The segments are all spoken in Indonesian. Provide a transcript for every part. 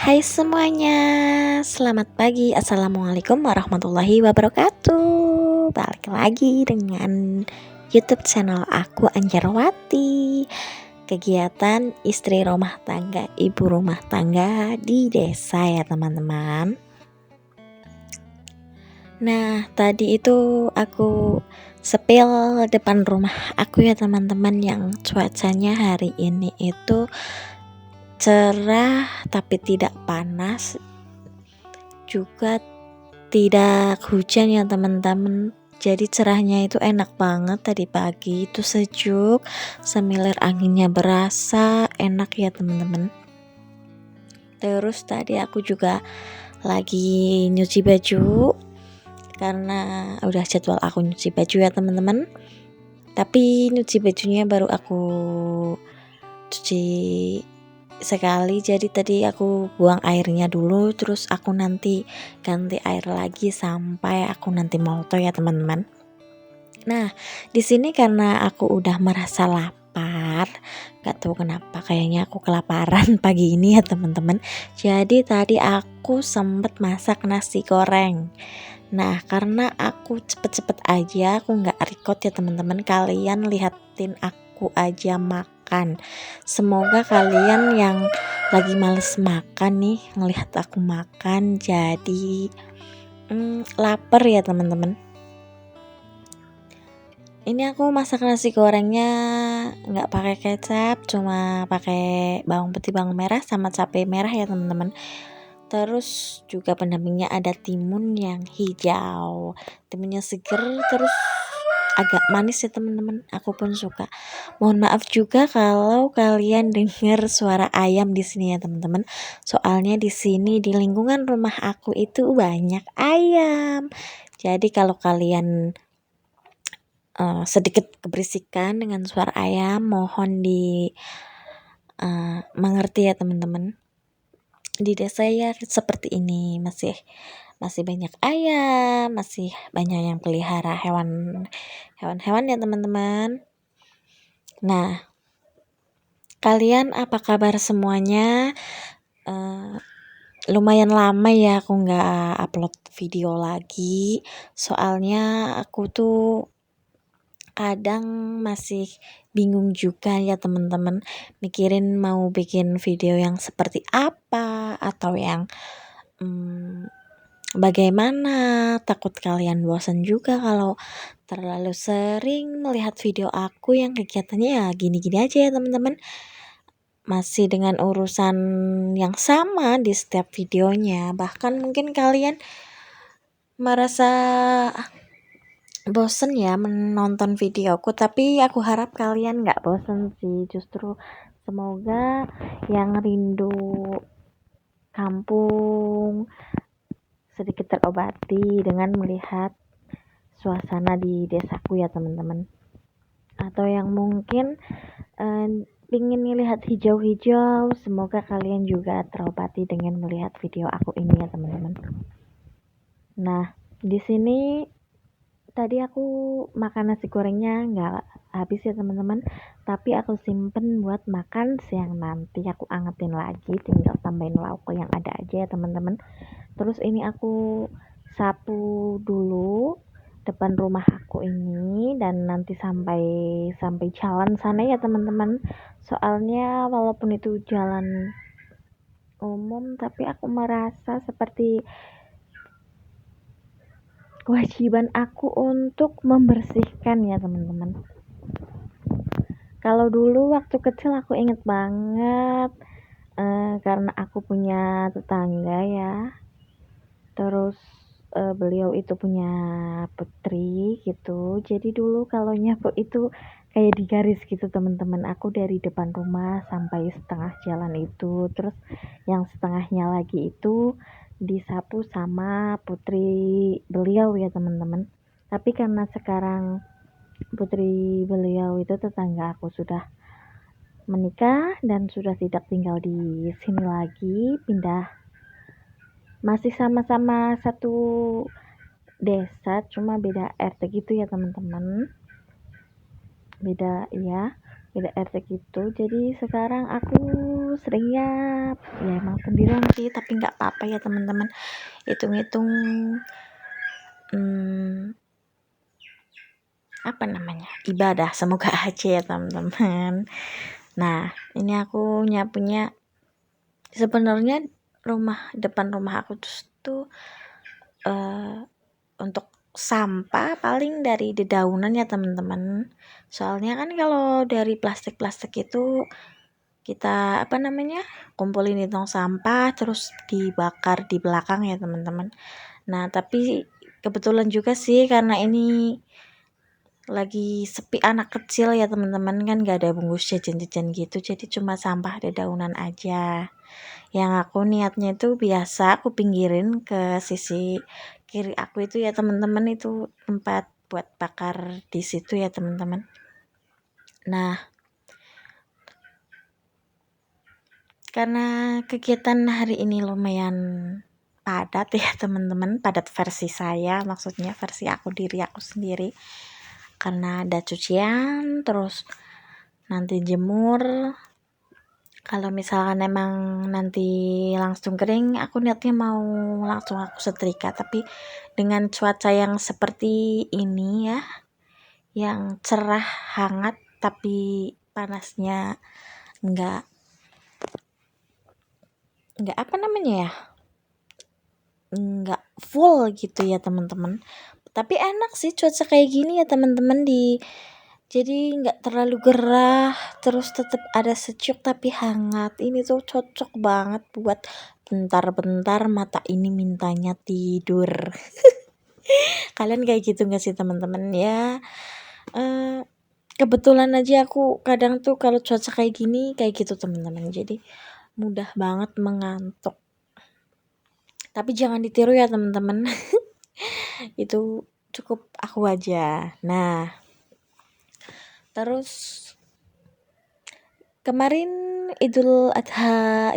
Hai semuanya, selamat pagi. Assalamualaikum warahmatullahi wabarakatuh. Balik lagi dengan YouTube channel aku, Anjarwati. Kegiatan istri rumah tangga, ibu rumah tangga di desa ya teman-teman. Nah, tadi itu aku sepil depan rumah aku ya teman-teman, yang cuacanya hari ini itu cerah tapi tidak panas, juga tidak hujan ya teman-teman. Jadi cerahnya itu enak banget, tadi pagi itu sejuk, semilir anginnya berasa, enak ya teman-teman. Terus tadi aku juga lagi nyuci baju, karena udah jadwal aku nyuci baju ya teman-teman. Tapi nyuci bajunya baru aku cuci sekali, jadi tadi aku buang airnya dulu, terus aku nanti ganti air lagi sampai aku nanti moto ya teman-teman. Nah, di sini karena aku udah merasa lapar, gak tahu kenapa kayaknya aku kelaparan pagi ini ya teman-teman. Jadi tadi aku sempet masak nasi goreng. Nah, karena aku cepet-cepet aja, aku nggak record ya teman-teman. Kalian lihatin aku aja makan. Semoga kalian yang lagi males makan nih ngelihat aku makan jadi lapar ya teman-teman. Ini aku masak nasi gorengnya nggak pakai kecap, cuma pakai bawang putih, bawang merah sama cabai merah ya teman-teman. Terus juga pendampingnya ada timun yang hijau, timunnya seger, terus agak manis ya teman-teman, aku pun suka. Mohon maaf juga kalau kalian dengar suara ayam di sini ya teman-teman. Soalnya di sini di lingkungan rumah aku itu banyak ayam. Jadi kalau kalian sedikit keberisikan dengan suara ayam, mohon mengerti ya teman-teman. Di desa ya seperti ini, masih banyak ayam, masih banyak yang pelihara hewan-hewan ya teman-teman. Nah, kalian apa kabar semuanya? Lumayan lama ya aku nggak upload video lagi, soalnya aku tuh kadang masih bingung juga ya teman-teman, mikirin mau bikin video yang seperti apa atau yang bagaimana. Takut kalian bosan juga kalau terlalu sering melihat video aku yang kegiatannya ya gini-gini aja ya teman-teman, masih dengan urusan yang sama di setiap videonya. Bahkan mungkin kalian merasa bosen ya menonton videoku, tapi aku harap kalian gak bosen sih. Justru semoga yang rindu kampung sedikit terobati dengan melihat suasana di desaku ya teman-teman. Atau yang mungkin pingin melihat hijau-hijau, semoga kalian juga terobati dengan melihat video aku ini ya teman-teman. Nah, di sini tadi aku makan nasi gorengnya nggak habis ya teman-teman, tapi aku simpen buat makan siang nanti. Aku angetin lagi, tinggal tambahin lauk yang ada aja ya teman-teman. Terus ini aku sapu dulu depan rumah aku ini, dan nanti sampai jalan sana ya teman-teman. Soalnya walaupun itu jalan umum, tapi aku merasa seperti kewajiban aku untuk membersihkan ya teman-teman. Kalau dulu waktu kecil aku inget banget, karena aku punya tetangga ya, terus beliau itu punya putri gitu. Jadi dulu kalau nyapu itu kayak di garis gitu teman-teman. Aku dari depan rumah sampai setengah jalan itu, terus yang setengahnya lagi itu disapu sama putri beliau ya teman-teman. Tapi karena sekarang putri beliau itu tetangga aku sudah menikah dan sudah tidak tinggal di sini lagi, pindah, masih sama-sama satu desa, cuma beda RT gitu ya teman-teman, beda ya. tidak efek itu. Jadi sekarang aku seringnya ya emang sendirian sih, tapi nggak apa-apa ya teman-teman. Hitung-hitung apa namanya, ibadah, semoga aja ya teman-teman. Nah ini aku nyapunya, sebenarnya depan rumah aku tuh untuk sampah paling dari dedaunan ya teman-teman. Soalnya kan kalau dari plastik-plastik itu kita kumpulin di tong sampah terus dibakar di belakang ya teman-teman. Nah tapi kebetulan juga sih karena ini lagi sepi anak kecil ya teman-teman, kan gak ada bungkus jajan-jajan gitu, jadi cuma sampah dedaunan aja. Yang aku niatnya itu biasa aku pinggirin ke sisi kiri aku itu ya teman-teman, itu tempat buat bakar di situ ya teman-teman. Nah karena kegiatan hari ini lumayan padat ya teman-teman, padat versi saya, maksudnya versi diri aku sendiri, karena ada cucian, terus nanti jemur. Kalau misalkan emang nanti langsung kering, aku niatnya mau langsung aku setrika, tapi dengan cuaca yang seperti ini ya, yang cerah hangat tapi panasnya enggak enggak full gitu ya teman-teman. Tapi enak sih cuaca kayak gini ya teman-teman, jadi nggak terlalu gerah, terus tetap ada sejuk tapi hangat. Ini tuh cocok banget buat bentar-bentar mata ini mintanya tidur. Kalian kayak gitu nggak sih teman-teman ya? Kebetulan aja aku kadang tuh kalau cuaca kayak gini kayak gitu teman-teman, jadi mudah banget mengantuk. Tapi jangan ditiru ya teman-teman. Itu cukup aku aja. Nah terus kemarin Idul Adha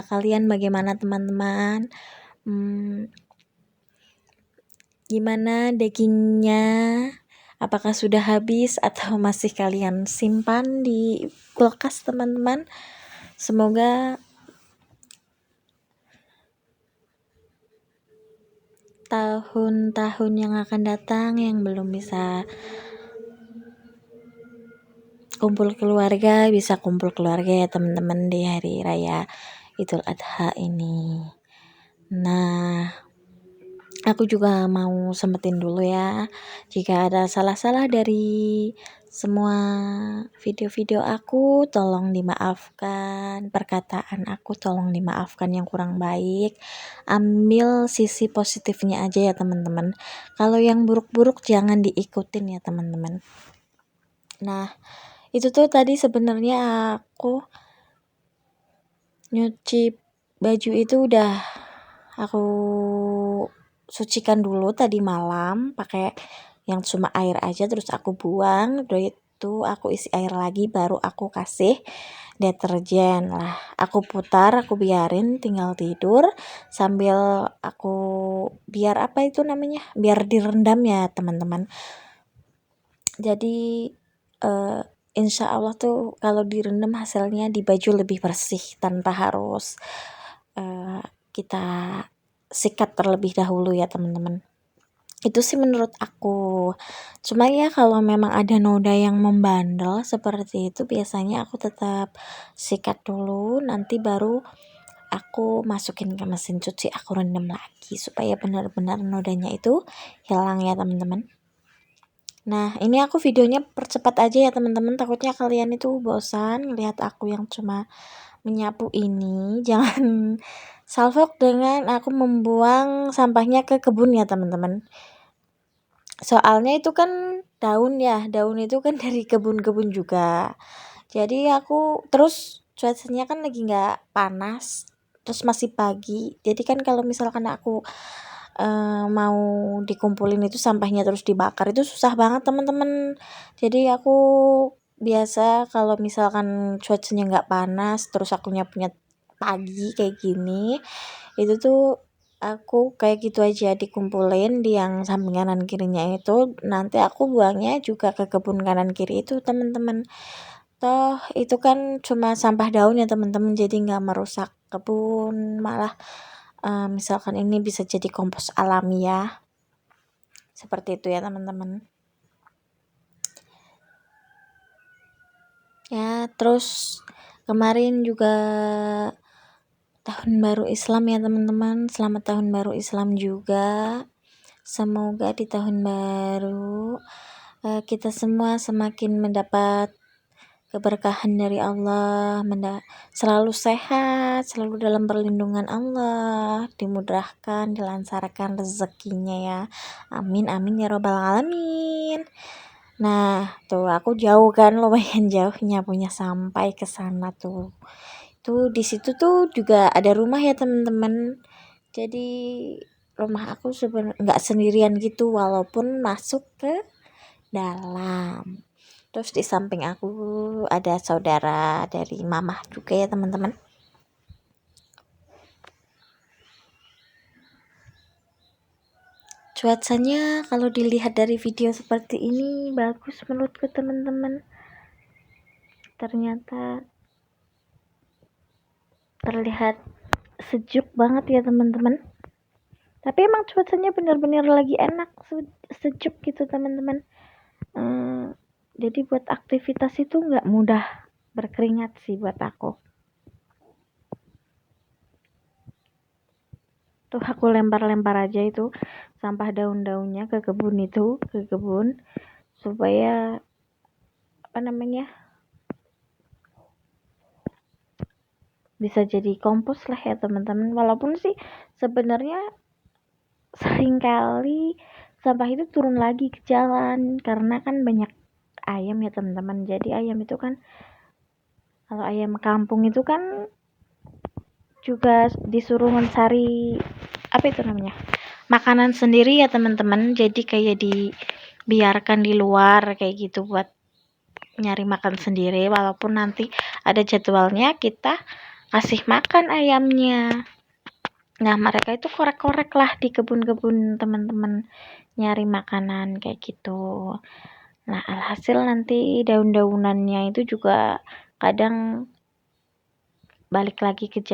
kalian bagaimana teman-teman? Gimana dagingnya? Apakah sudah habis atau masih kalian simpan di kulkas teman-teman? Semoga tahun-tahun yang akan datang yang belum bisa kumpul keluarga bisa kumpul keluarga ya teman-teman di hari raya Idul Adha ini. Nah aku juga mau sempetin dulu ya, jika ada salah-salah dari semua video-video aku tolong dimaafkan, perkataan aku tolong dimaafkan yang kurang baik, ambil sisi positifnya aja ya teman-teman, kalau yang buruk-buruk jangan diikutin ya teman-teman. Nah itu tuh tadi sebenarnya aku nyuci baju itu udah aku sucikan dulu tadi malam pakai yang cuma air aja, terus aku buang, udah itu aku isi air lagi, baru aku kasih deterjen lah, aku putar, aku biarin tinggal tidur sambil aku biar direndam ya teman-teman. Jadi insya Allah tuh kalau direndam hasilnya di baju lebih bersih tanpa harus kita sikat terlebih dahulu ya teman-teman. Itu sih menurut aku. Cuma ya kalau memang ada noda yang membandel seperti itu, biasanya aku tetap sikat dulu, nanti baru aku masukin ke mesin cuci, aku rendam lagi supaya benar-benar nodanya itu hilang ya teman-teman. Nah ini aku videonya percepat aja ya teman-teman, takutnya kalian itu bosan ngelihat aku yang cuma menyapu ini. Jangan salfok dengan aku membuang sampahnya ke kebun ya teman-teman, soalnya itu kan daun itu kan dari kebun-kebun juga. Jadi aku terus cuacanya kan lagi nggak panas, terus masih pagi, jadi kan kalau misalkan aku mau dikumpulin itu sampahnya terus dibakar itu susah banget teman-teman. Jadi aku biasa kalau misalkan cuacanya nggak panas terus aku nyapunya pagi kayak gini, itu tuh aku kayak gitu aja dikumpulin di yang samping kanan kirinya itu, nanti aku buangnya juga ke kebun kanan kiri itu teman-teman. Toh itu kan cuma sampah daun ya teman-teman, jadi nggak merusak kebun, malah misalkan ini bisa jadi kompos alamiah. Seperti itu ya teman-teman. Ya, terus kemarin juga tahun baru Islam ya teman-teman. Selamat tahun baru Islam juga. Semoga di tahun baru kita semua semakin mendapat keberkahan dari Allah, selalu sehat, selalu dalam perlindungan Allah, dimudahkan, dilancarkan rezekinya ya. Amin amin ya robbal alamin. Nah, tuh aku jauh kan, lumayan jauhnya punya sampai ke sana tuh. Tuh di situ tuh juga ada rumah ya teman-teman. Jadi rumah aku sebenarnya nggak sendirian gitu, walaupun masuk ke dalam. Terus di samping aku ada saudara dari mamah juga ya teman-teman. Cuacanya kalau dilihat dari video seperti ini bagus menurutku teman-teman. Ternyata terlihat sejuk banget ya teman-teman. Tapi emang cuacanya benar-benar lagi enak, sejuk gitu teman-teman. Jadi buat aktivitas itu nggak mudah berkeringat sih buat aku. Tuh aku lempar-lempar aja itu sampah daun-daunnya ke kebun supaya bisa jadi kompos lah ya teman-teman. Walaupun sih sebenarnya seringkali sampah itu turun lagi ke jalan karena kan banyak ayam ya teman-teman. Jadi ayam itu kan, kalau ayam kampung itu kan juga disuruh mencari makanan sendiri ya teman-teman. Jadi kayak dibiarkan di luar kayak gitu buat nyari makan sendiri, walaupun nanti ada jadwalnya kita kasih makan ayamnya. Nah mereka itu korek-korek lah di kebun-kebun teman-teman nyari makanan kayak gitu. Nah alhasil nanti daun-daunannya itu juga kadang balik lagi ke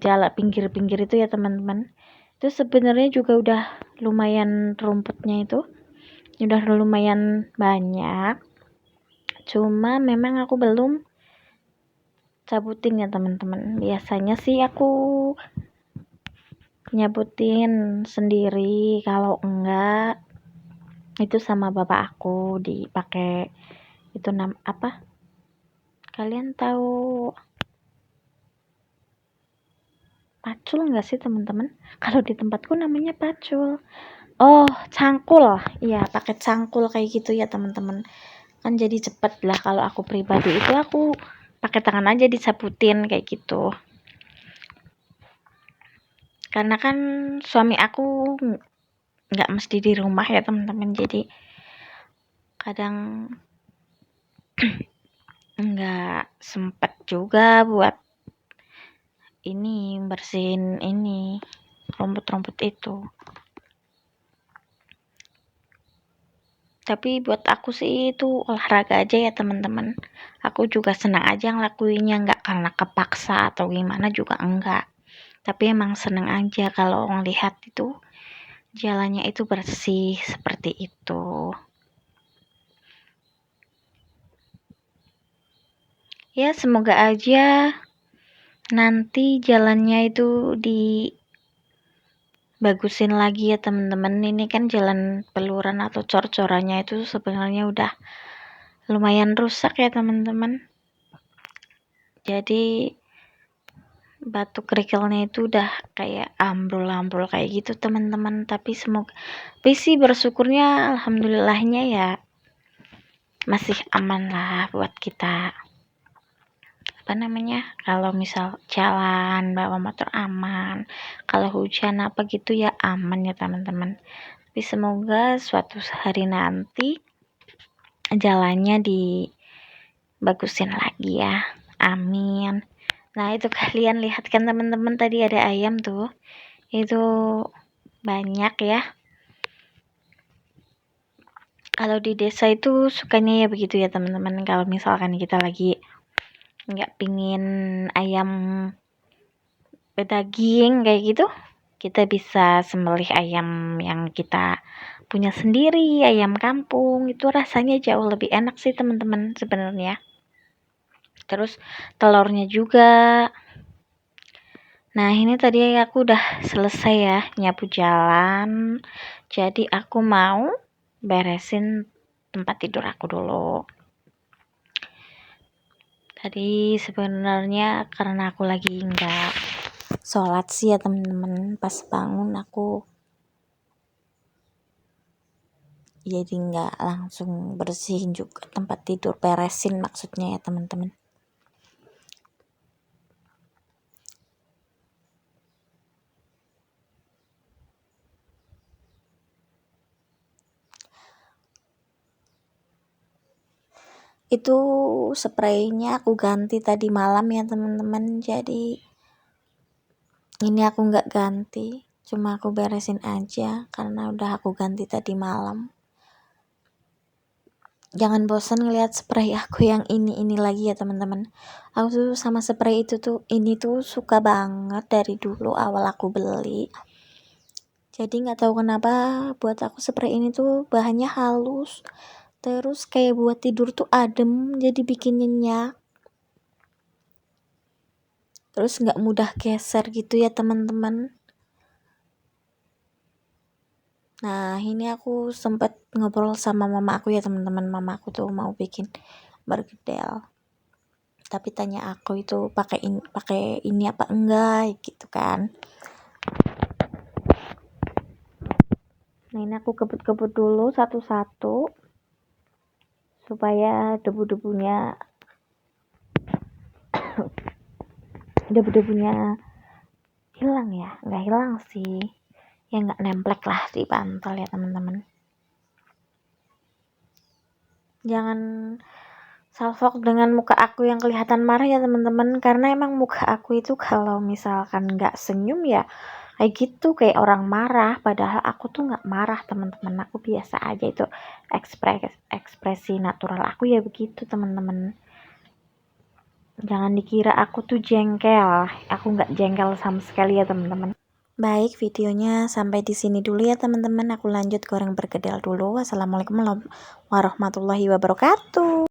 jalan pinggir-pinggir itu ya teman-teman. Itu sebenarnya juga udah lumayan, rumputnya itu udah lumayan banyak, cuma memang aku belum cabutin ya teman-teman. Biasanya sih aku nyabutin sendiri, kalau enggak itu sama bapak aku dipakai itu kalian tahu pacul enggak sih teman-teman? Kalau di tempatku namanya pacul. Oh, cangkul. Iya, pakai cangkul kayak gitu ya teman-teman. Kan jadi cepet lah. Kalau aku pribadi itu aku pakai tangan aja disabutin kayak gitu. Karena kan suami aku nggak mesti di rumah ya teman-teman. Jadi kadang nggak sempet juga buat ini bersihin ini rumput-rumput itu. Tapi buat aku sih itu olahraga aja ya teman-teman. Aku juga senang aja ngelakuinnya, nggak karena kepaksa atau gimana juga enggak. Tapi emang senang aja kalau ngelihat itu jalannya itu bersih seperti itu. Ya semoga aja nanti jalannya itu dibagusin lagi ya teman-teman. Ini kan jalan peluran atau cor-corannya itu sebenarnya udah lumayan rusak ya teman-teman. Jadi batu kerikilnya itu udah kayak ambrol-ambrol kayak gitu teman-teman. Tapi sih bersyukurnya alhamdulillahnya ya masih aman lah buat kita. Kalau misal jalan bawa motor aman, kalau hujan apa gitu ya aman ya teman-teman. Tapi semoga suatu hari nanti jalannya dibagusin lagi ya, amin. Nah itu kalian lihat kan teman-teman, tadi ada ayam tuh, itu banyak ya. Kalau di desa itu sukanya ya begitu ya teman-teman. Kalau misalkan kita lagi nggak pingin ayam daging kayak gitu, kita bisa sembelih ayam yang kita punya sendiri, ayam kampung. Itu rasanya jauh lebih enak sih teman-teman sebenarnya. Terus telurnya juga. Nah, ini tadi aku udah selesai ya nyapu jalan. Jadi aku mau beresin tempat tidur aku dulu. Tadi sebenarnya karena aku lagi nggak sholat sih ya teman-teman, pas bangun aku jadi nggak langsung bersihin juga tempat tidur, beresin maksudnya ya teman-teman. Itu spraynya aku ganti tadi malam ya teman-teman, jadi ini aku nggak ganti, cuma aku beresin aja karena udah aku ganti tadi malam. Jangan bosan ngeliat spray aku yang ini lagi ya teman-teman. Aku tuh sama spray ini tuh suka banget dari dulu awal aku beli. Jadi nggak tahu kenapa buat aku spray ini tuh bahannya halus, terus kayak buat tidur tuh adem, jadi bikin nyenyak. Terus nggak mudah geser gitu ya teman-teman. Nah, ini aku sempat ngobrol sama mama aku ya teman-teman. Mama aku tuh mau bikin bergedel. Tapi tanya aku itu pakai ini apa enggak gitu kan. Nah, ini aku kebut-kebut dulu satu-satu supaya debu-debunya hilang ya. Nggak hilang sih. Ya nggak nemplek lah di bantal ya teman-teman. Jangan salfok dengan muka aku yang kelihatan marah ya teman-teman, karena emang muka aku itu kalau misalkan nggak senyum ya kayak gitu, kayak orang marah, padahal aku tuh nggak marah teman-teman, aku biasa aja. Itu ekspresi natural aku ya begitu teman-teman. Jangan dikira aku tuh jengkel, aku nggak jengkel sama sekali ya teman-teman. Baik, videonya sampai di sini dulu ya teman-teman, aku lanjut goreng bergedel dulu. Wassalamualaikum warahmatullahi wabarakatuh.